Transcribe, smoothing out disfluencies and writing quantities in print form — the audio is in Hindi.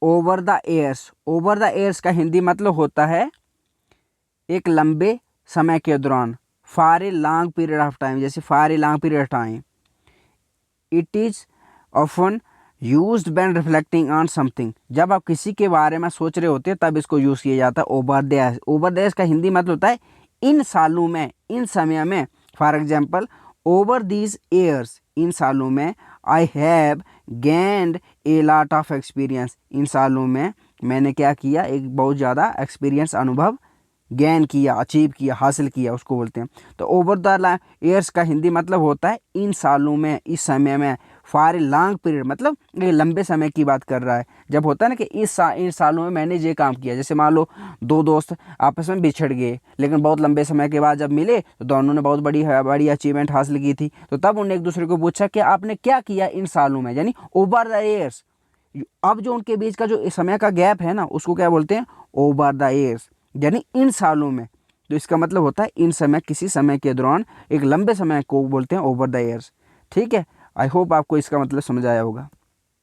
Over the years, over the years का हिंदी मतलब होता है एक लंबे समय के दौरान, for a long period of time, जैसे for a long period of time. It is often used when reflecting on something, जब आप किसी के बारे में सोच रहे होते हैं तब इसको यूज़ किया जाता है over the years. Over the years का हिंदी मतलब होता है इन सालों में, इन समय में। For example, over these years, इन सालों में, I have gained a lot of experience, इन सालों में मैंने क्या किया, एक बहुत ज़्यादा एक्सपीरियंस, अनुभव गेन किया, अचीव किया, हासिल किया, उसको बोलते हैं। तो ओवर द ईयर्स का हिंदी मतलब होता है इन सालों में, इस समय में। फॉर ए लॉन्ग पीरियड मतलब ये लंबे समय की बात कर रहा है। जब होता है ना कि इन सालों में मैंने ये काम किया, जैसे मान लो दो दोस्त आपस में बिछड़ गए, लेकिन बहुत लंबे समय के बाद जब मिले तो दोनों ने बहुत बड़ी बड़ी अचीवमेंट हासिल की थी। तो तब उन्होंने एक दूसरे को पूछा कि आपने क्या किया इन सालों में, यानी ओवर द ईयर्स। अब जो उनके बीच का जो समय का गैप है ना, उसको क्या बोलते हैं, ओवर द ईयर्स, यानी इन सालों में। तो इसका मतलब होता है इन समय, किसी समय के दौरान, एक लंबे समय को बोलते हैं ओवर द ईयर्स। ठीक है, आई होप आपको इसका मतलब समझ आया होगा।